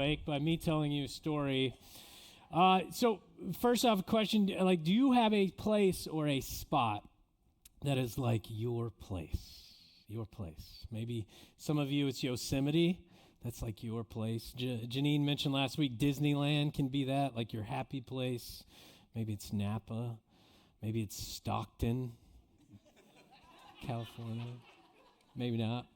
break by me telling you a story. So first off, a question, like, do you have a place or a spot that is like your place? Your place. Maybe some of you, it's Yosemite. That's like your place. Janine mentioned last week Disneyland can be that, like your happy place. Maybe it's Napa. Maybe it's Stockton, California. Maybe not.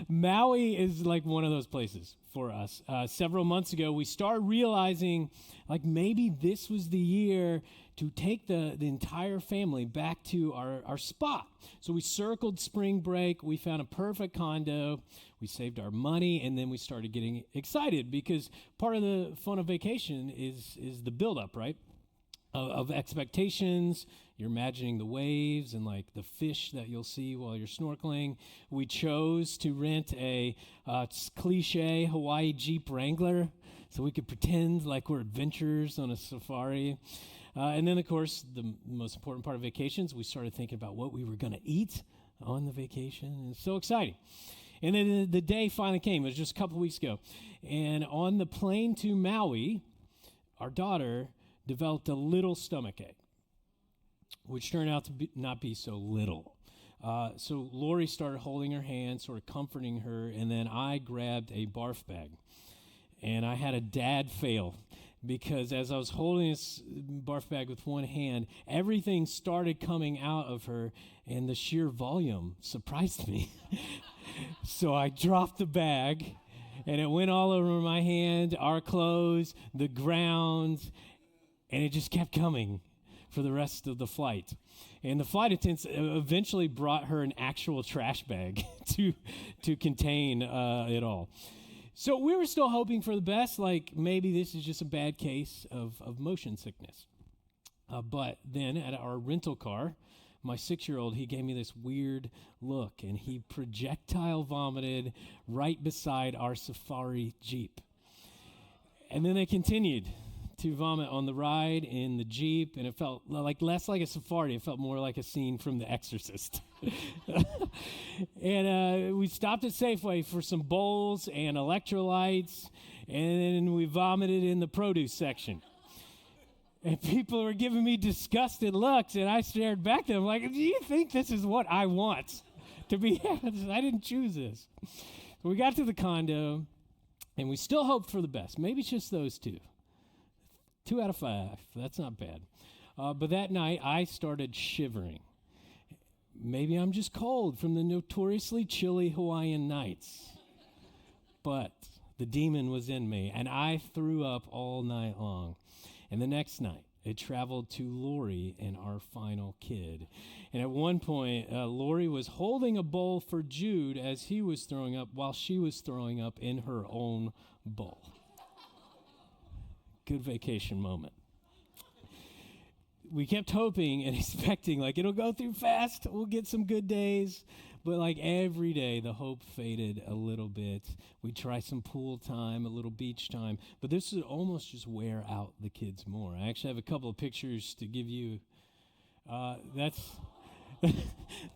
Maui is like one of those places for us. Several months ago, we started realizing like maybe this was the year to take the entire family back to our spot. So we circled spring break. We found a perfect condo. We saved our money, and then we started getting excited because part of the fun of vacation is the buildup, right? Of expectations. You're imagining the waves and like the fish that you'll see while you're snorkeling. We chose to rent a cliche Hawaii Jeep Wrangler so we could pretend like we're adventurers on a safari. And then, of course, the most important part of vacations, we started thinking about what we were going to eat on the vacation. It's so exciting. And then the day finally came. It was just a couple weeks ago. And on the plane to Maui, our daughter developed a little stomachache, which turned out to not be so little. So Lori started holding her hand, sort of comforting her, and then I grabbed a barf bag. And I had a dad fail because as I was holding this barf bag with one hand, everything started coming out of her, and the sheer volume surprised me. So I dropped the bag, and it went all over my hand, our clothes, the ground, and it just kept coming for the rest of the flight. And the flight attendants eventually brought her an actual trash bag to contain it all. So we were still hoping for the best, like maybe this is just a bad case of motion sickness. But then at our rental car, my 6-year-old, he gave me this weird look, and he projectile vomited right beside our safari Jeep. And then they continued to vomit on the ride in the Jeep, and it felt like less like a safari. It felt more like a scene from The Exorcist. And we stopped at Safeway for some bowls and electrolytes, and then we vomited in the produce section. And people were giving me disgusted looks, and I stared back at them like, do you think this is what I want to be? I didn't choose this. So we got to the condo, and we still hoped for the best. Maybe it's just those two. 2 out of 5. That's not bad. But that night, I started shivering. Maybe I'm just cold from the notoriously chilly Hawaiian nights. But the demon was in me, and I threw up all night long. And the next night, it traveled to Lori and our final kid. And at one point, Lori was holding a bowl for Jude as he was throwing up while she was throwing up in her own bowl. Good vacation moment. We kept hoping and expecting, like, it'll go through fast. We'll get some good days. But, like, every day, the hope faded a little bit. We'd try some pool time, a little beach time. But this would almost just wear out the kids more. I actually have a couple of pictures to give you. That's...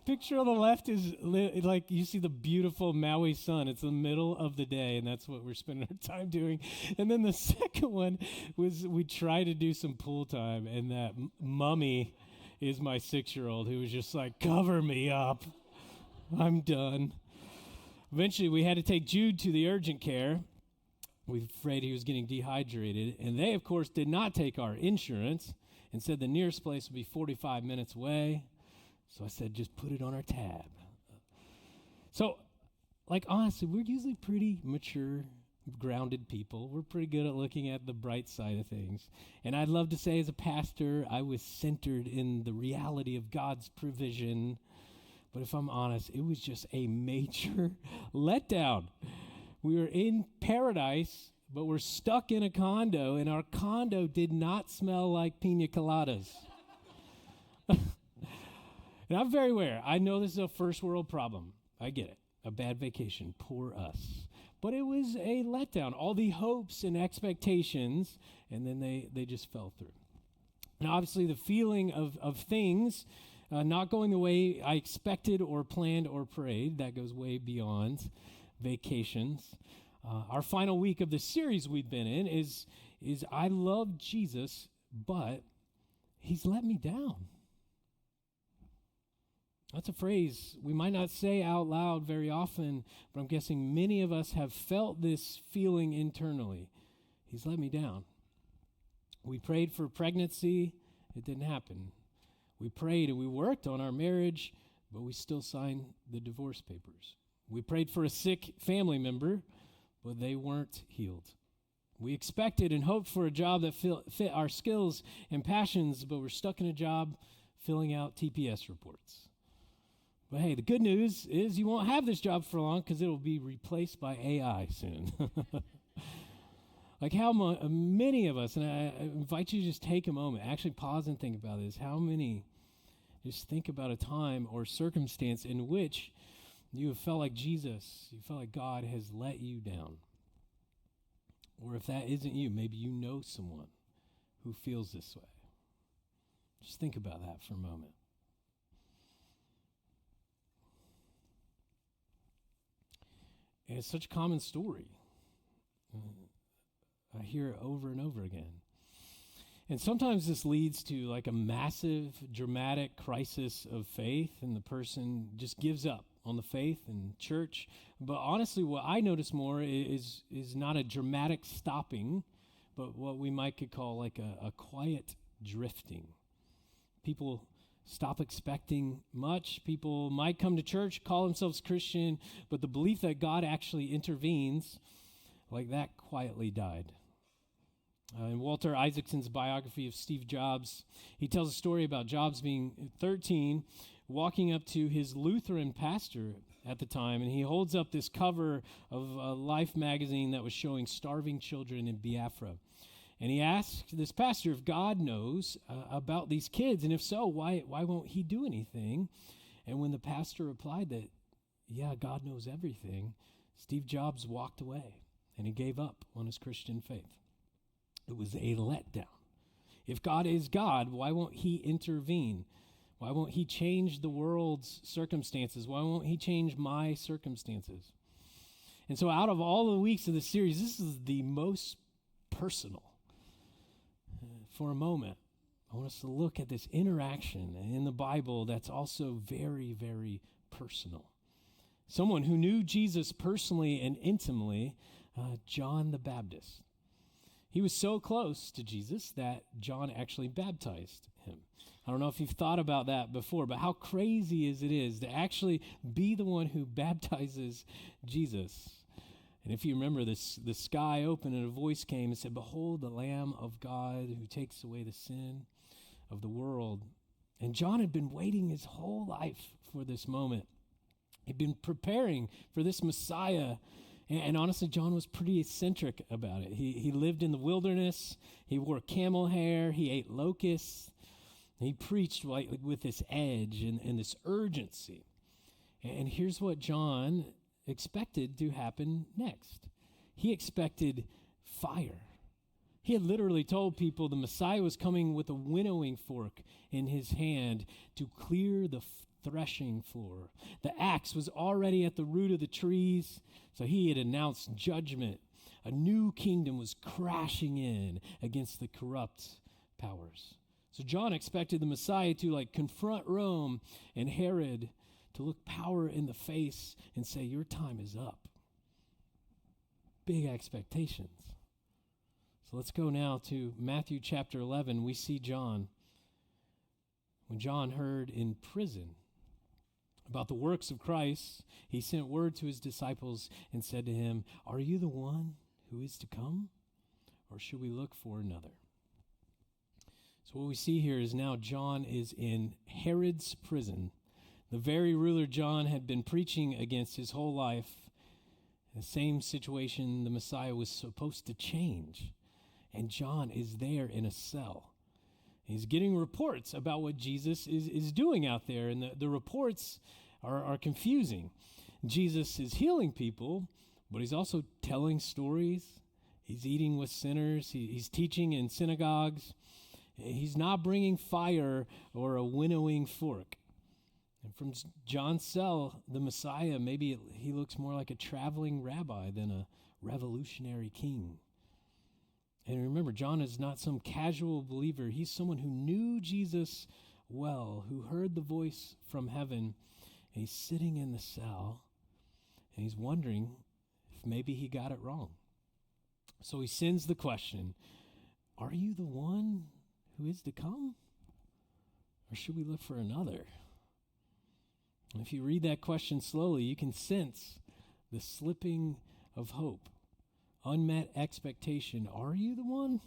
Picture on the left is like you see the beautiful Maui sun. It's the middle of the day, and that's what we're spending our time doing. And then the second one was we tried to do some pool time, and that mummy is my 6-year-old who was just like, cover me up. I'm done. Eventually, we had to take Jude to the urgent care. We were afraid he was getting dehydrated, and they, of course, did not take our insurance and said the nearest place would be 45 minutes away. So I said, just put it on our tab. So, like, honestly, we're usually pretty mature, grounded people. We're pretty good at looking at the bright side of things. And I'd love to say as a pastor, I was centered in the reality of God's provision. But if I'm honest, it was just a major letdown. We were in paradise, but we're stuck in a condo, and our condo did not smell like pina coladas. And I'm very aware. I know this is a first world problem. I get it. A bad vacation. Poor us. But it was a letdown. All the hopes and expectations, and then they just fell through. And obviously the feeling of things not going the way I expected or planned or prayed, that goes way beyond vacations. Our final week of the series we've been in is I love Jesus, but he's let me down. That's a phrase we might not say out loud very often, but I'm guessing many of us have felt this feeling internally. He's let me down. We prayed for pregnancy, it didn't happen. We prayed and we worked on our marriage, but we still signed the divorce papers. We prayed for a sick family member, but they weren't healed. We expected and hoped for a job that fit our skills and passions, but we're stuck in a job filling out TPS reports. But hey, the good news is you won't have this job for long because it will be replaced by AI soon. Like how many of us, and I invite you to just take a moment, actually pause and think about this. How many just think about a time or circumstance in which you have felt like Jesus, you felt like God has let you down? Or if that isn't you, maybe you know someone who feels this way. Just think about that for a moment. And it's such a common story. I hear it over and over again. And sometimes this leads to like a massive, dramatic crisis of faith, and the person just gives up on the faith and church. But honestly, what I notice more is not a dramatic stopping, but what we might could call like a quiet drifting. People stop expecting much. People might come to church, call themselves Christian, but the belief that God actually intervenes, like that quietly died. In Walter Isaacson's biography of Steve Jobs, he tells a story about Jobs being 13, walking up to his Lutheran pastor at the time, and he holds up this cover of a Life magazine that was showing starving children in Biafra. And he asked this pastor if God knows about these kids, and if so, why won't he do anything? And when the pastor replied that, yeah, God knows everything, Steve Jobs walked away, and he gave up on his Christian faith. It was a letdown. If God is God, why won't he intervene? Why won't he change the world's circumstances? Why won't he change my circumstances? And so out of all the weeks of the series, this is the most personal. For a moment, I want us to look at this interaction in the Bible that's also very, very personal. Someone who knew Jesus personally and intimately, John the Baptist. He was so close to Jesus that John actually baptized him. I don't know if you've thought about that before, but how crazy is it to actually be the one who baptizes Jesus. And if you remember this, the sky opened and a voice came and said, "Behold the Lamb of God who takes away the sin of the world." And John had been waiting his whole life for this moment. He'd been preparing for this Messiah. And honestly, John was pretty eccentric about it. He lived in the wilderness. He wore camel hair. He ate locusts. He preached like with this edge and this urgency. And here's what John expected to happen next. He expected fire. He had literally told people the Messiah was coming with a winnowing fork in his hand to clear the threshing floor. The axe was already at the root of the trees, so he had announced judgment. A new kingdom was crashing in against the corrupt powers. So John expected the Messiah to confront Rome and Herod, to look power in the face and say, "Your time is up." Big expectations. So let's go now to Matthew chapter 11. We see John. When John heard in prison about the works of Christ, he sent word to his disciples and said to him, "Are you the one who is to come, or should we look for another?" So what we see here is now John is in Herod's prison. The very ruler John had been preaching against his whole life. The same situation the Messiah was supposed to change. And John is there in a cell. He's getting reports about what Jesus is doing out there, and the reports are confusing. Jesus is healing people, but he's also telling stories. He's eating with sinners. He's teaching in synagogues. He's not bringing fire or a winnowing fork. And from John's cell, the Messiah, maybe he looks more like a traveling rabbi than a revolutionary king. And remember, John is not some casual believer. He's someone who knew Jesus well, who heard the voice from heaven, and he's sitting in the cell, and he's wondering if maybe he got it wrong. So he sends the question, are you the one who is to come? Or should we look for another? And if you read that question slowly, you can sense the slipping of hope, unmet expectation. Are you the one?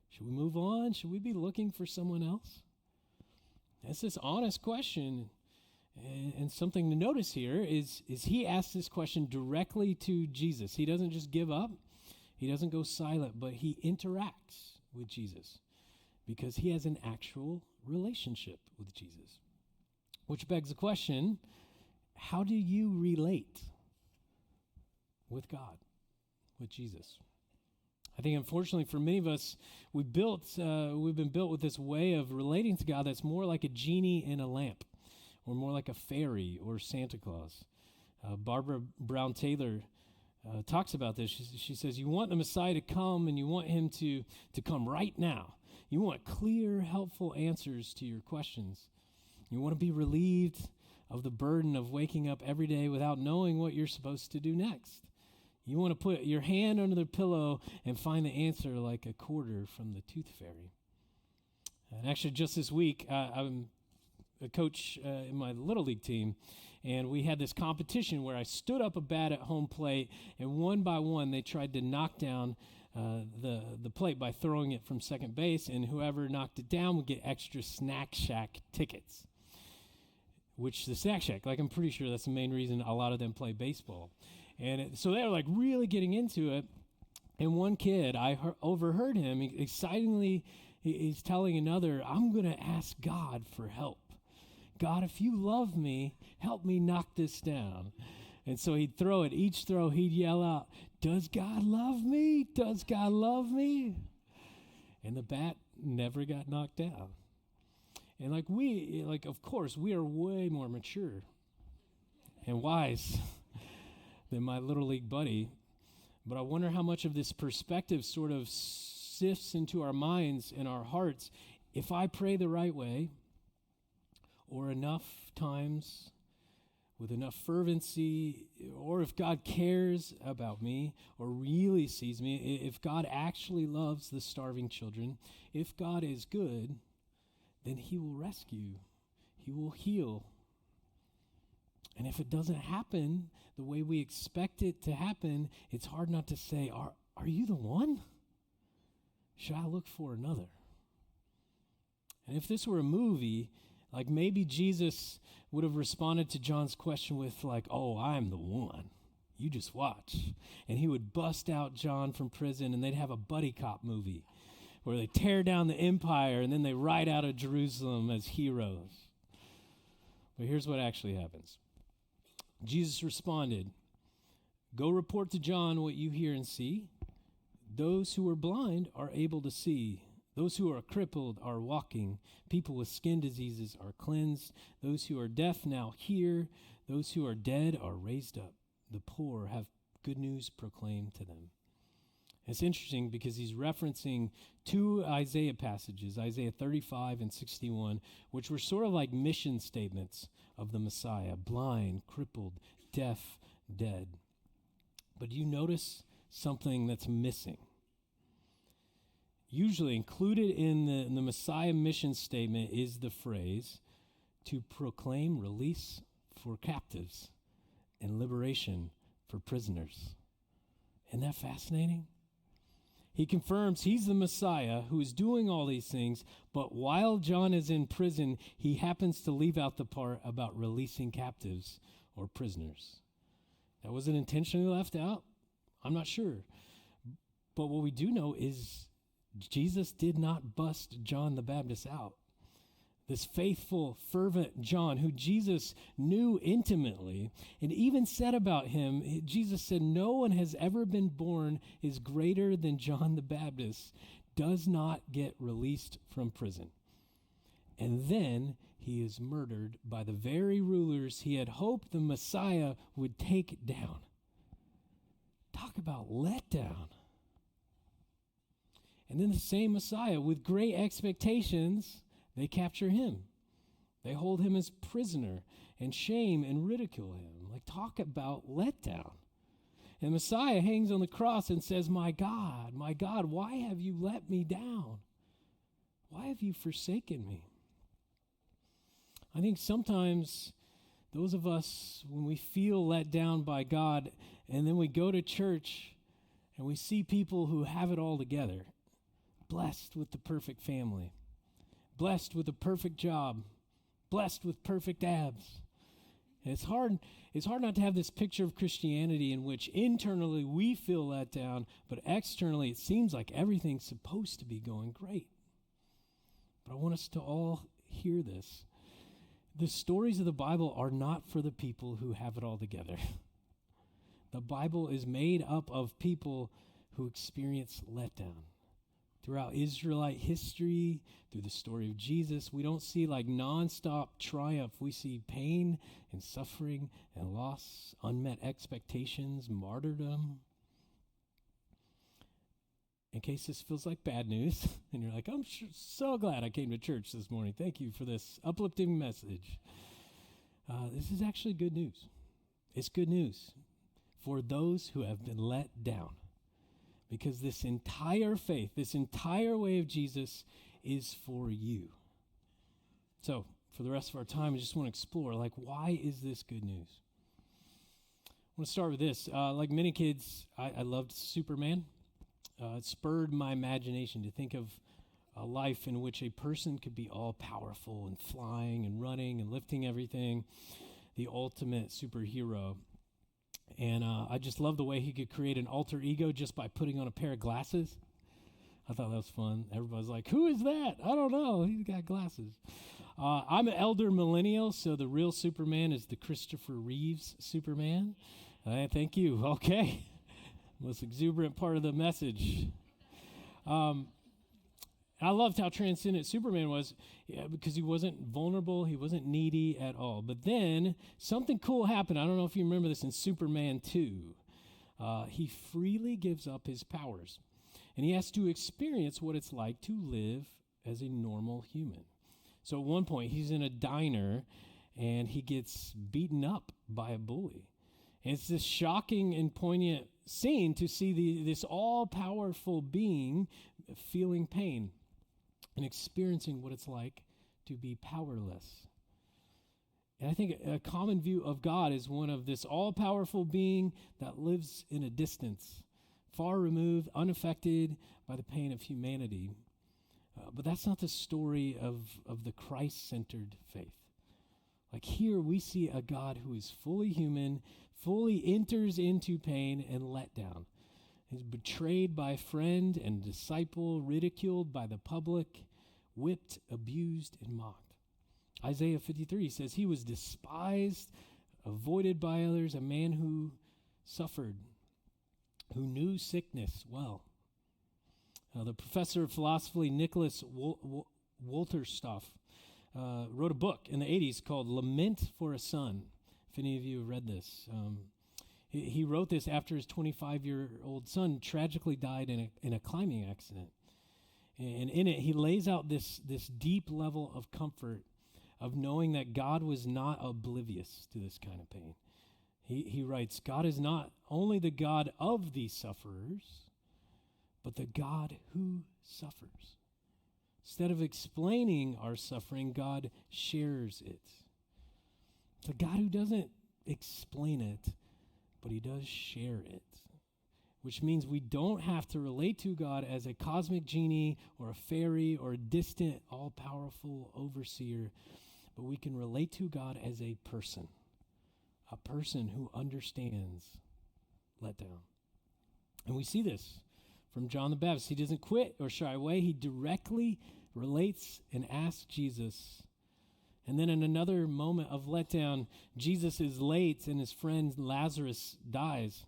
Should we move on? Should we be looking for someone else? That's this honest question. And something to notice here is he asks this question directly to Jesus. He doesn't just give up. He doesn't go silent, but he interacts with Jesus because he has an actual relationship with Jesus. Which begs the question, how do you relate with God, with Jesus? I think unfortunately for many of us, we've been built with this way of relating to God that's more like a genie in a lamp, or more like a fairy or Santa Claus. Barbara Brown Taylor talks about this. She says, you want the Messiah to come, and you want him to come right now. You want clear, helpful answers to your questions. You want to be relieved of the burden of waking up every day without knowing what you're supposed to do next. You want to put your hand under the pillow and find the answer like a quarter from the tooth fairy. And actually, just this week, I'm a coach in my Little League team, and we had this competition where I stood up a bat at home plate, and one by one, they tried to knock down the plate by throwing it from second base, and whoever knocked it down would get extra Snack Shack tickets. Which the Snack Shack, like I'm pretty sure that's the main reason a lot of them play baseball. And so they were like really getting into it. And one kid, I overheard him excitingly, he's telling another, I'm going to ask God for help. God, if you love me, help me knock this down. And so he'd throw it. Each throw, he'd yell out, does God love me? Does God love me? And the bat never got knocked down. And of course, we are way more mature and wise than my Little League buddy. But I wonder how much of this perspective sort of sifts into our minds and our hearts if I pray the right way, or enough times with enough fervency, or if God cares about me or really sees me, if God actually loves the starving children, if God is good, then he will rescue, he will heal. And if it doesn't happen the way we expect it to happen, it's hard not to say, are you the one? Should I look for another? And if this were a movie, like maybe Jesus would have responded to John's question with like, oh, I'm the one. You just watch. And he would bust out John from prison, and they'd have a buddy cop movie where they tear down the empire and then they ride out of Jerusalem as heroes. But here's what actually happens. Jesus responded, go report to John what you hear and see. Those who are blind are able to see. Those who are crippled are walking. People with skin diseases are cleansed. Those who are deaf now hear. Those who are dead are raised up. The poor have good news proclaimed to them. It's interesting because he's referencing two Isaiah passages, Isaiah 35 and 61, which were sort of like mission statements of the Messiah: blind, crippled, deaf, dead. But do you notice something that's missing? Usually included in the Messiah mission statement is the phrase, to proclaim release for captives and liberation for prisoners. Isn't that fascinating? He confirms he's the Messiah who is doing all these things, but while John is in prison, he happens to leave out the part about releasing captives or prisoners. That wasn't intentionally left out? I'm not sure. But what we do know is Jesus did not bust John the Baptist out. This faithful, fervent John, who Jesus knew intimately, and even said about him, Jesus said, no one has ever been born is greater than John the Baptist, does not get released from prison. And then he is murdered by the very rulers he had hoped the Messiah would take down. Talk about letdown. And then the same Messiah, with great expectations, they capture him. They hold him as prisoner and shame and ridicule him. Like, talk about letdown. And Messiah hangs on the cross and says, my God, why have you let me down? Why have you forsaken me? I think sometimes those of us, when we feel let down by God, and then we go to church and we see people who have it all together, blessed with the perfect family, blessed with a perfect job, blessed with perfect abs. And it's hard not to have this picture of Christianity in which internally we feel let down, but externally it seems like everything's supposed to be going great. But I want us to all hear this. The stories of the Bible are not for the people who have it all together. The Bible is made up of people who experience letdown. Throughout Israelite history, through the story of Jesus, we don't see like nonstop triumph. We see pain and suffering and loss, unmet expectations, martyrdom. In case this feels like bad news, and you're like, I'm so glad I came to church this morning. Thank you for this uplifting message. This is actually good news. It's good news for those who have been let down. Because this entire faith, this entire way of Jesus is for you. So, for the rest of our time, I just want to explore, like, why is this good news? I want to start with this. Like many kids, I loved Superman. It spurred my imagination to think of a life in which a person could be all powerful and flying and running and lifting everything, the ultimate superhero. And I just love the way he could create an alter ego just by putting on a pair of glasses. I thought that was fun. Everybody's like, who is that? I don't know. He's got glasses. I'm an elder millennial, so the real Superman is the Christopher Reeves Superman. Thank you. Okay. Most exuberant part of the message. I loved how transcendent Superman was because he wasn't vulnerable, he wasn't needy at all. But then something cool happened. I don't know if you remember this in Superman 2. He freely gives up his powers, and he has to experience what it's like to live as a normal human. So at one point, he's in a diner, and he gets beaten up by a bully. And it's this shocking and poignant scene to see this all-powerful being feeling pain and experiencing what it's like to be powerless. And I think a common view of God is one of this all-powerful being that lives in a distance, far removed, unaffected by the pain of humanity. But that's not the story of the Christ-centered faith. Like here we see a God who is fully human, fully enters into pain and let down. He's betrayed by a friend and disciple, ridiculed by the public, whipped, abused, and mocked. Isaiah 53 says he was despised, avoided by others, a man who suffered, who knew sickness well. The professor of philosophy, Nicholas Wolterstorff, wrote a book in the 80s called Lament for a Son. If any of you have read this. He wrote this after his 25-year-old son tragically died in a climbing accident. And in it, he lays out this deep level of comfort of knowing that God was not oblivious to this kind of pain. He writes, God is not only the God of these sufferers, but the God who suffers. Instead of explaining our suffering, God shares it. It's a God who doesn't explain it, but he does share it, which means we don't have to relate to God as a cosmic genie or a fairy or a distant, all-powerful overseer, but we can relate to God as a person who understands letdown. And we see this from John the Baptist. He doesn't quit or shy away. He directly relates and asks Jesus. And then in another moment of letdown, Jesus is late and his friend Lazarus dies.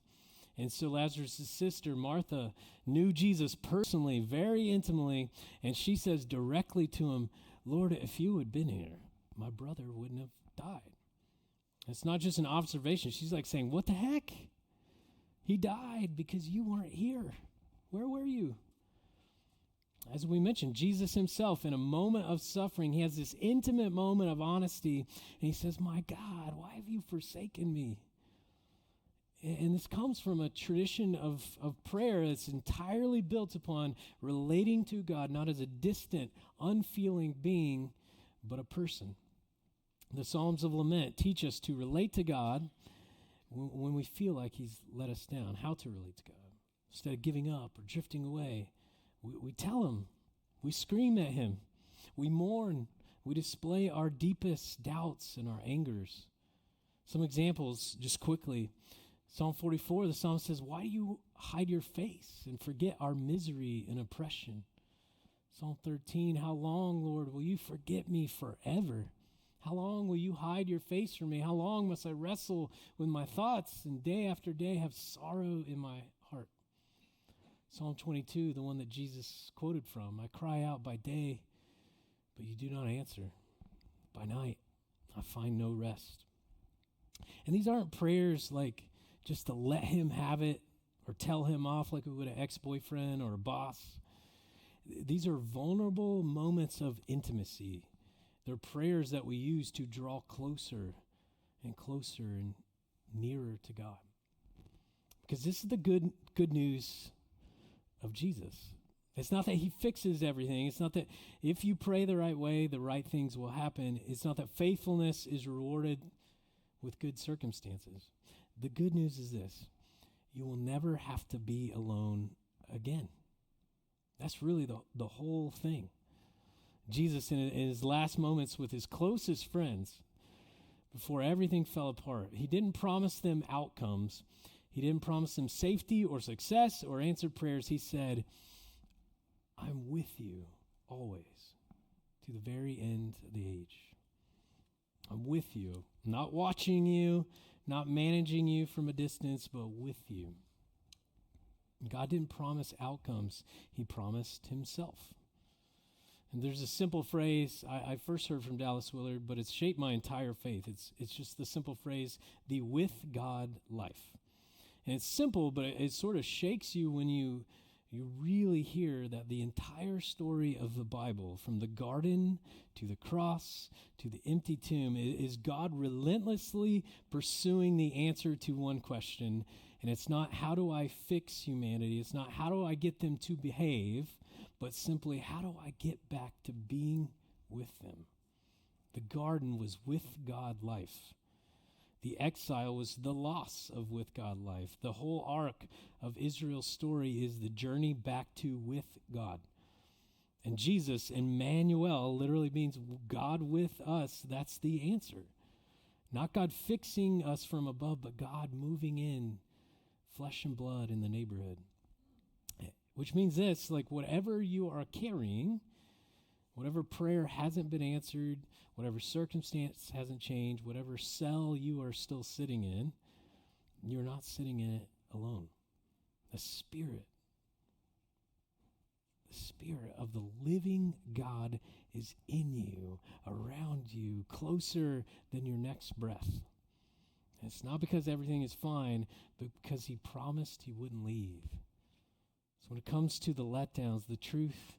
And so Lazarus' sister, Martha, knew Jesus personally, very intimately, and she says directly to him, Lord, if you had been here, my brother wouldn't have died. It's not just an observation. She's like saying, what the heck? He died because you weren't here. Where were you? As we mentioned, Jesus himself, in a moment of suffering, he has this intimate moment of honesty, and he says, my God, why have you forsaken me? And this comes from a tradition of prayer that's entirely built upon relating to God, not as a distant, unfeeling being, but a person. The Psalms of Lament teach us to relate to God when we feel like he's let us down, how to relate to God. Instead of giving up or drifting away, we tell him, we scream at him, we mourn, we display our deepest doubts and our angers. Some examples, just quickly. Psalm 44, the psalmist says, why do you hide your face and forget our misery and oppression? Psalm 13, how long, Lord, will you forget me forever? How long will you hide your face from me? How long must I wrestle with my thoughts and day after day have sorrow in my heart? Psalm 22, the one that Jesus quoted from, I cry out by day, but you do not answer. By night, I find no rest. And these aren't prayers like just to let him have it or tell him off like we would an ex-boyfriend or a boss. These are vulnerable moments of intimacy. They're prayers that we use to draw closer and closer and nearer to God. Because this is the good news of Jesus. It's not that he fixes everything. It's not that if you pray the right way, the right things will happen. It's not that faithfulness is rewarded with good circumstances. The good news is this: you will never have to be alone again. That's really the whole thing. Jesus, in his last moments with his closest friends, before everything fell apart, he didn't promise them outcomes. He didn't promise them safety or success or answered prayers. He said, I'm with you always to the very end of the age. I'm with you, not watching you, not managing you from a distance, but with you. God didn't promise outcomes. He promised himself. And there's a simple phrase I first heard from Dallas Willard, but it's shaped my entire faith. It's just the simple phrase, the with God life. And it's simple, but it sort of shakes you when you really hear that the entire story of the Bible, from the garden to the cross to the empty tomb, is God relentlessly pursuing the answer to one question. And it's not, how do I fix humanity? It's not, how do I get them to behave? But simply, how do I get back to being with them? The garden was with God life. The exile was the loss of with God life. The whole arc of Israel's story is the journey back to with God. And Jesus, Emmanuel, literally means God with us. That's the answer. Not God fixing us from above, but God moving in flesh and blood in the neighborhood. Which means this, like whatever you are carrying, whatever prayer hasn't been answered, whatever circumstance hasn't changed, whatever cell you are still sitting in, you're not sitting in it alone. The Spirit of the living God is in you, around you, closer than your next breath. And it's not because everything is fine, but because he promised he wouldn't leave. So when it comes to the letdowns, the truth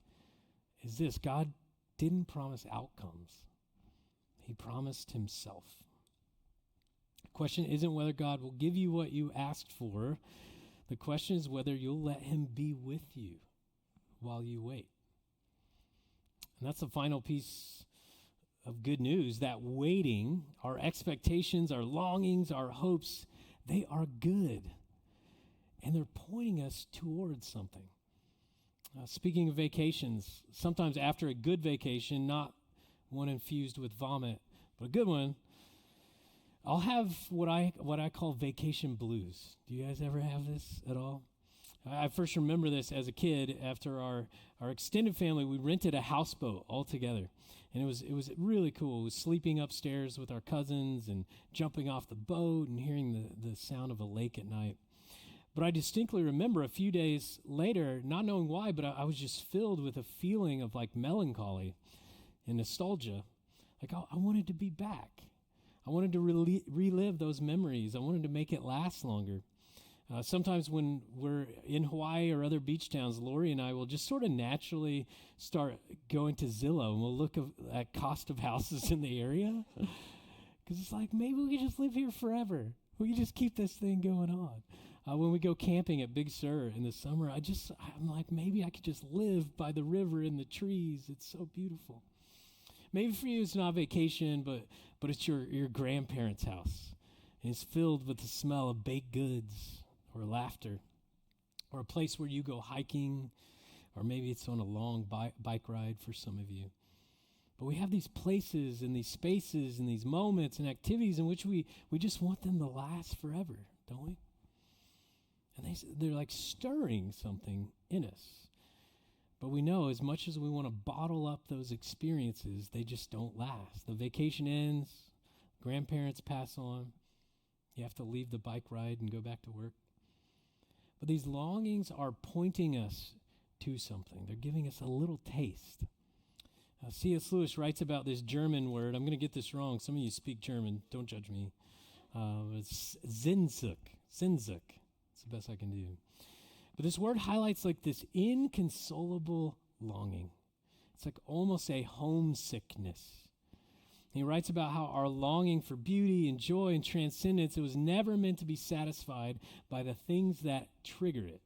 is this: God didn't promise outcomes. He promised himself. The question isn't whether God will give you what you asked for. The question is whether you'll let him be with you while you wait. And that's the final piece of good news, that waiting, our expectations, our longings, our hopes, they are good. And they're pointing us towards something. Speaking of vacations, sometimes after a good vacation, not one infused with vomit, but a good one, I'll have what I call vacation blues. Do you guys ever have this at all? I first remember this as a kid. After our extended family, we rented a houseboat all together. And it was really cool. It was sleeping upstairs with our cousins and jumping off the boat and hearing the sound of a lake at night. But I distinctly remember a few days later, not knowing why, but I was just filled with a feeling of like melancholy and nostalgia. Like I wanted to be back. I wanted to relive those memories. I wanted to make it last longer. Sometimes when we're in Hawaii or other beach towns, Lori and I will just sort of naturally start going to Zillow, and we'll look at cost of houses in the area. Because it's like, maybe we could just live here forever. We can just keep this thing going on. When we go camping at Big Sur in the summer, I'm like, maybe I could just live by the river in the trees. It's so beautiful. Maybe for you it's not vacation, but it's your grandparents' house. And it's filled with the smell of baked goods or laughter, or a place where you go hiking, or maybe it's on a long bike ride for some of you. But we have these places and these spaces and these moments and activities in which we just want them to last forever, don't we? And they're like stirring something in us. But we know as much as we want to bottle up those experiences, they just don't last. The vacation ends, grandparents pass on, you have to leave the bike ride and go back to work. But these longings are pointing us to something. They're giving us a little taste. C.S. Lewis writes about this German word. I'm going to get this wrong. Some of you speak German. Don't judge me. It's Sehnsucht. Sehnsucht. It's the best I can do. But this word highlights like this inconsolable longing. It's like almost a homesickness. He writes about how our longing for beauty and joy and transcendence, it was never meant to be satisfied by the things that trigger it.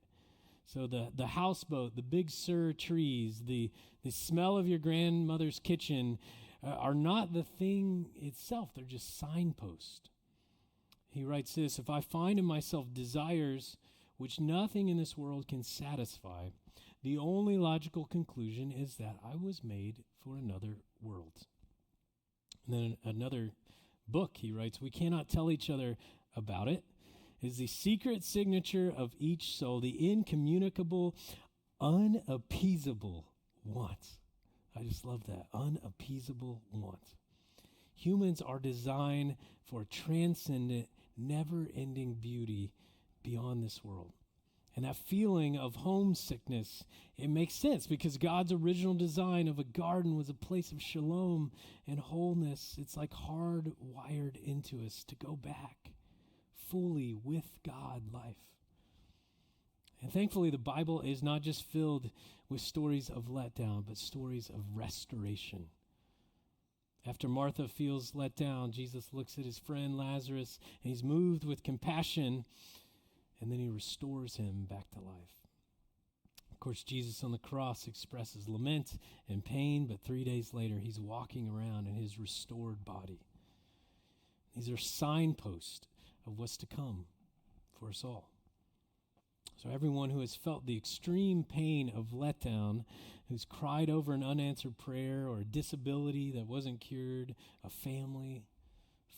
So the houseboat, the Big Sur trees, the smell of your grandmother's kitchen are not the thing itself. They're just signposts. He writes this, if I find in myself desires which nothing in this world can satisfy, the only logical conclusion is that I was made for another world. And then another book he writes, we cannot tell each other about it. It is the secret signature of each soul, the incommunicable, unappeasable want. I just love that, unappeasable want. Humans are designed for transcendent, never-ending beauty beyond this world. And that feeling of homesickness, it makes sense because God's original design of a garden was a place of shalom and wholeness. It's like hardwired into us to go back fully with God life. And thankfully, the Bible is not just filled with stories of letdown, but stories of restoration. After Martha feels let down, Jesus looks at his friend Lazarus, and he's moved with compassion, and then he restores him back to life. Of course, Jesus on the cross expresses lament and pain, but 3 days later, he's walking around in his restored body. These are signposts of what's to come for us all. So everyone who has felt the extreme pain of letdown, who's cried over an unanswered prayer or a disability that wasn't cured, a family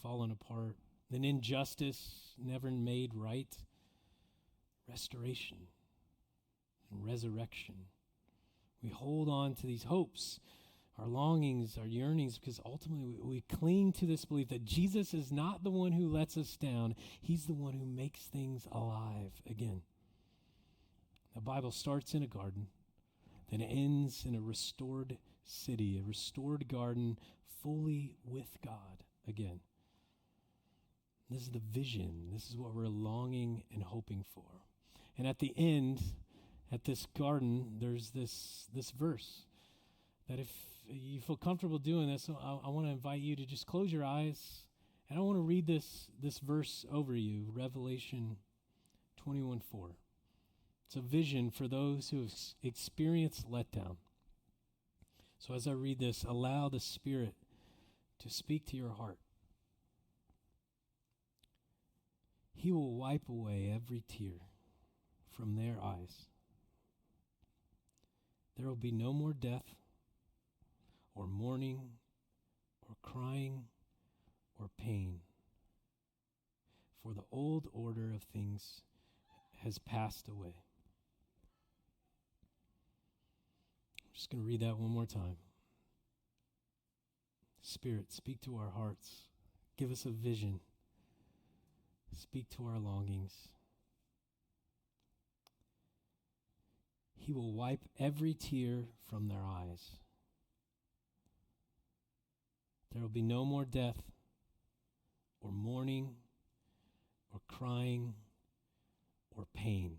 fallen apart, an injustice never made right, restoration and resurrection. We hold on to these hopes, our longings, our yearnings, because ultimately we cling to this belief that Jesus is not the one who lets us down. He's the one who makes things alive again. The Bible starts in a garden, then ends in a restored city, a restored garden fully with God again. This is the vision. This is what we're longing and hoping for. And at the end, at this garden, there's this verse that if you feel comfortable doing this, I want to invite you to just close your eyes, and I want to read this verse over you, Revelation 21:4. It's a vision for those who have experienced letdown. So as I read this, allow the Spirit to speak to your heart. He will wipe away every tear from their eyes. There will be no more death, or mourning, or crying, or pain. For the old order of things has passed away. I'm just going to read that one more time. Spirit, speak to our hearts. Give us a vision. Speak to our longings. He will wipe every tear from their eyes. There will be no more death, or mourning, or crying, or pain.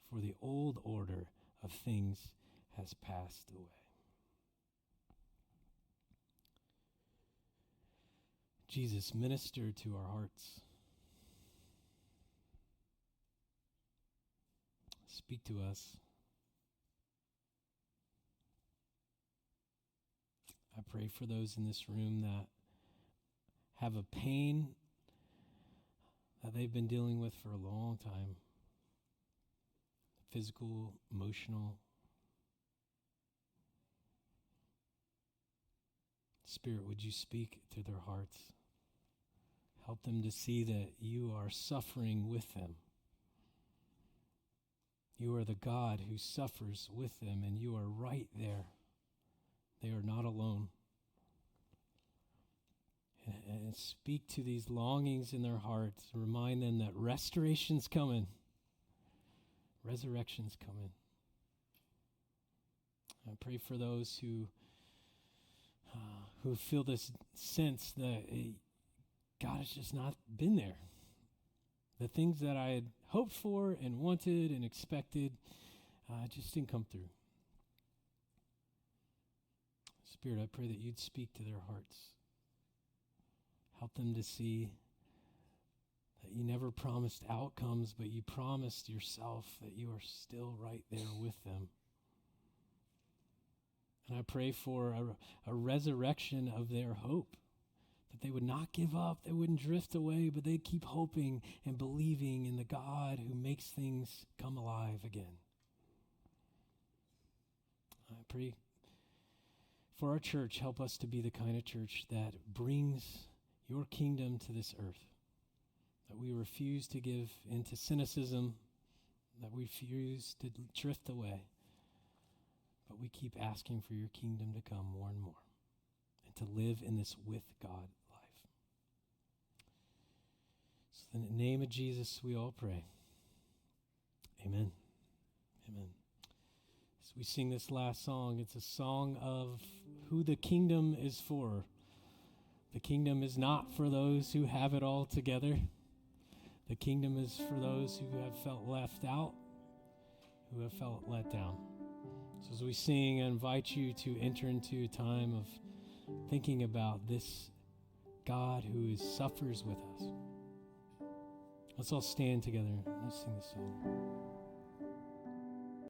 For the old order of things has passed away. Jesus, minister to our hearts. Speak to us. I pray for those in this room that have a pain that they've been dealing with for a long time. Physical, emotional. Spirit, would you speak to their hearts? Help them to see that you are suffering with them. You are the God who suffers with them, and you are right there. They are not alone. And speak to these longings in their hearts. Remind them that restoration's coming. Resurrection's coming. I pray for those who feel this sense that God has just not been there. The things that I had hoped for and wanted and expected just didn't come through. Spirit, I pray that you'd speak to their hearts. Help them to see that you never promised outcomes, but you promised yourself that you are still right there with them. And I pray for a resurrection of their hope, that they would not give up, they wouldn't drift away, but they'd keep hoping and believing in the God who makes things come alive again. I pray for our church, help us to be the kind of church that brings your kingdom to this earth, that we refuse to give into cynicism, that we refuse to drift away, but we keep asking for your kingdom to come more and more and to live in this with God life. So in the name of Jesus, we all pray. Amen. Amen. As we sing this last song, it's a song of who the kingdom is for. The kingdom is not for those who have it all together. The kingdom is for those who have felt left out, who have felt let down. So as we sing, I invite you to enter into a time of thinking about this God who suffers with us. Let's all stand together. Let's sing this song.